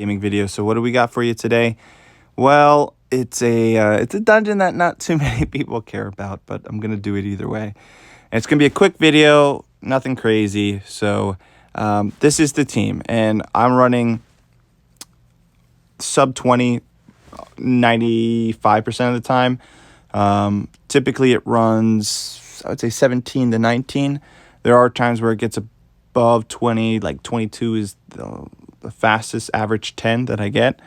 gaming video. So what do we got for you today? Well, it's a dungeon that not too many people care about, but I'm gonna do it either way. And it's gonna be a quick video, nothing crazy. So this is the team, and I'm running sub 20 95% of the time. Typically it runs, I would say 17 to 19. There are times where it gets above 20, like 22 is the fastest, average 10 that I get.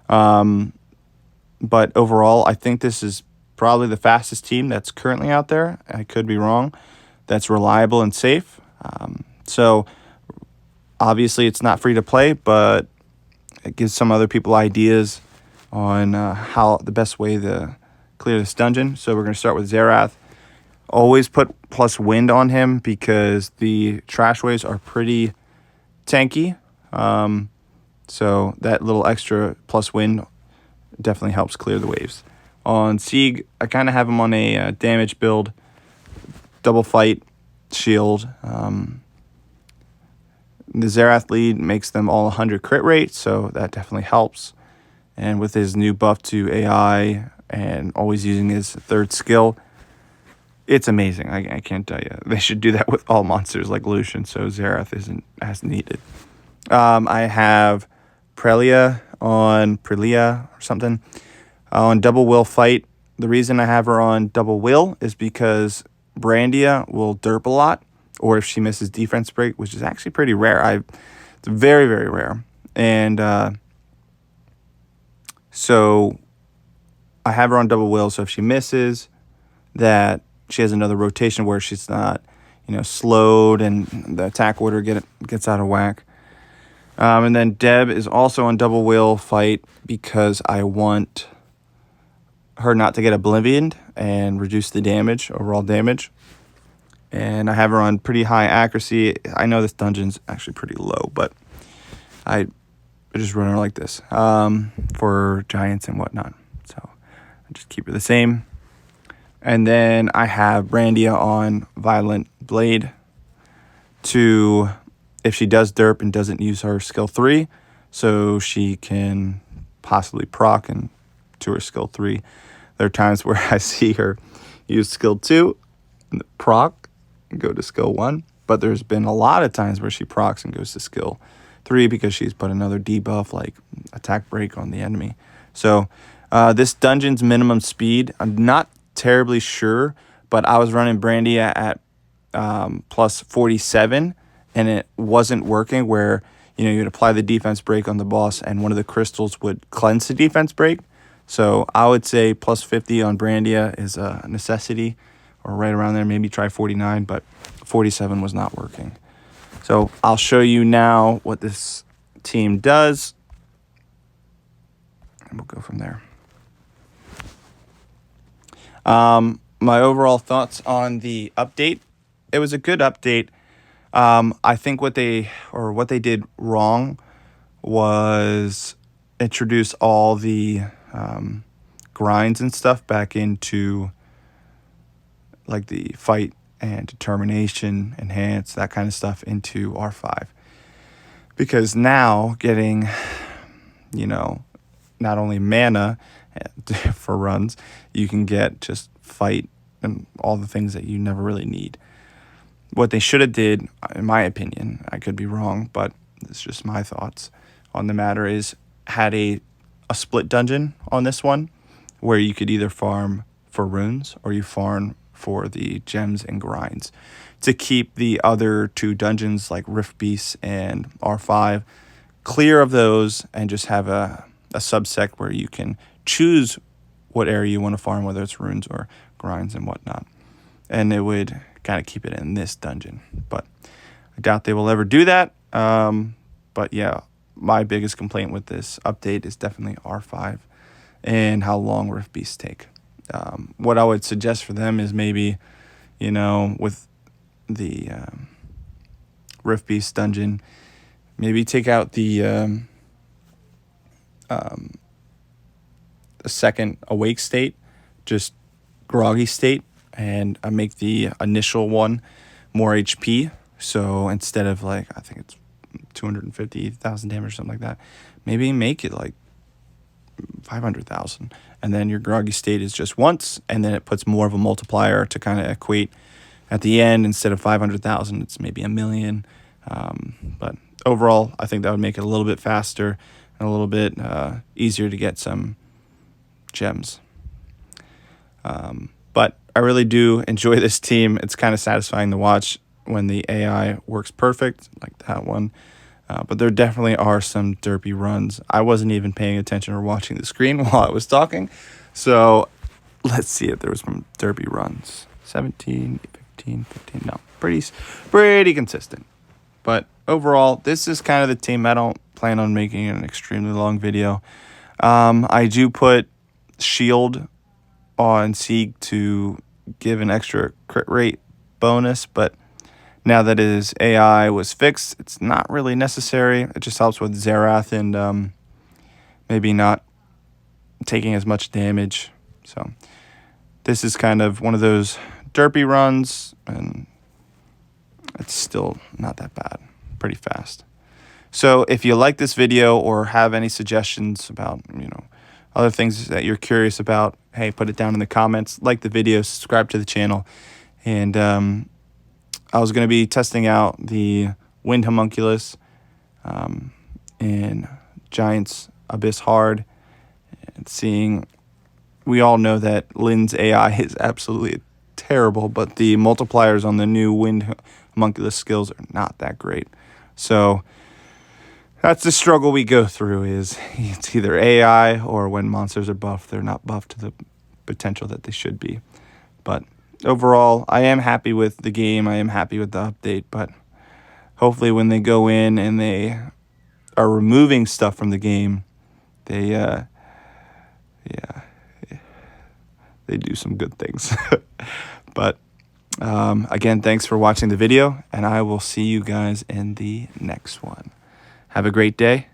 But overall, I think this is probably the fastest team that's currently out there. I could be wrong. That's reliable and safe. So obviously it's not free to play, but it gives some other people ideas on how the best way to clear this dungeon. So we're going to start with Xerath. Always put plus wind on him because the trash waves are pretty tanky. So that little extra plus wind definitely helps clear the waves. On Sieg, I kind of have him on a damage build, double fight, shield. The Xerath lead makes them all 100 crit rate, so that definitely helps. And with his new buff to AI and always using his third skill, it's amazing. I can't tell you. They should do that with all monsters like Lucian, so Xerath isn't as needed. I have Prelia or something on double will fight. The reason I have her on double will is because Brandia will derp a lot, or if she misses defense break, which is actually pretty rare. It's very, very rare. And so I have her on double will, so if she misses, that she has another rotation where she's not, slowed and the attack order gets out of whack. And then Deb is also on double will fight because I want her not to get oblivioned and reduce the damage, overall damage. And I have her on pretty high accuracy. I know this dungeon's actually pretty low, but I just run her like this for giants and whatnot. So I just keep her the same. And then I have Brandia on Violent Blade to, if she does derp and doesn't use her skill 3, so she can possibly proc and to her skill 3. There are times where I see her use skill 2 and proc and go to skill 1, but there's been a lot of times where she procs and goes to skill 3 because she's put another debuff like attack break on the enemy. So this dungeon's minimum speed, I'm not terribly sure, but I was running Brandia at plus 47, and it wasn't working where, you'd apply the defense break on the boss and one of the crystals would cleanse the defense break. So I would say plus 50 on Brandia is a necessity, or right around there. Maybe try 49, but 47 was not working. So I'll show you now what this team does, and we'll go from there. My overall thoughts on the update. It was a good update. I think what they did wrong was introduce all the grinds and stuff back into like the fight and determination, enhance, that kind of stuff into R5. Because now getting, not only mana for runs, you can get just fight and all the things that you never really need. What they should have did, in my opinion, I could be wrong, but it's just my thoughts on the matter, is had a split dungeon on this one where you could either farm for runes or you farm for the gems and grinds to keep the other two dungeons like Rift Beast and R5 clear of those, and just have a subsect where you can choose what area you want to farm, whether it's runes or grinds and whatnot. And it would kind of keep it in this dungeon. But I doubt they will ever do that. But yeah, my biggest complaint with this update is definitely R5 and how long Rift Beasts take. What I would suggest for them is maybe, with the Rift Beast dungeon, maybe take out the second awake state, just groggy state, and make the initial one more HP. So instead of I think it's 250,000 damage or something like that, maybe make it like 500,000. And then your groggy state is just once, and then it puts more of a multiplier to kind of equate at the end. Instead of 500,000, it's maybe 1,000,000. But overall, I think that would make it a little bit faster and a little bit easier to get some gems. But I really do enjoy this team. It's kind of satisfying to watch when the AI works perfect, like that one. But there definitely are some derpy runs. I wasn't even paying attention or watching the screen while I was talking. So let's see if there was some derpy runs. 17, 15. No, pretty consistent. But overall, this is kind of the team. I don't plan on making an extremely long video. I do put shield on Sieg to give an extra crit rate bonus, but now that his AI was fixed, it's not really necessary. It just helps with Xerath and maybe not taking as much damage. So this is kind of one of those derpy runs, and it's still not that bad. Pretty fast. So if you like this video or have any suggestions about, other things that you're curious about, hey, put it down in the comments. Like the video, subscribe to the channel. And I was going to be testing out the Wind Homunculus in Giants Abyss Hard, and seeing, we all know that Lynn's AI is absolutely terrible, but the multipliers on the new Wind Homunculus skills are not that great. So that's the struggle we go through, is it's either AI or when monsters are buffed, they're not buffed to the potential that they should be. But overall, I am happy with the game. I am happy with the update, but hopefully when they go in and they are removing stuff from the game, they do some good things. But again, thanks for watching the video, and I will see you guys in the next one. Have a great day.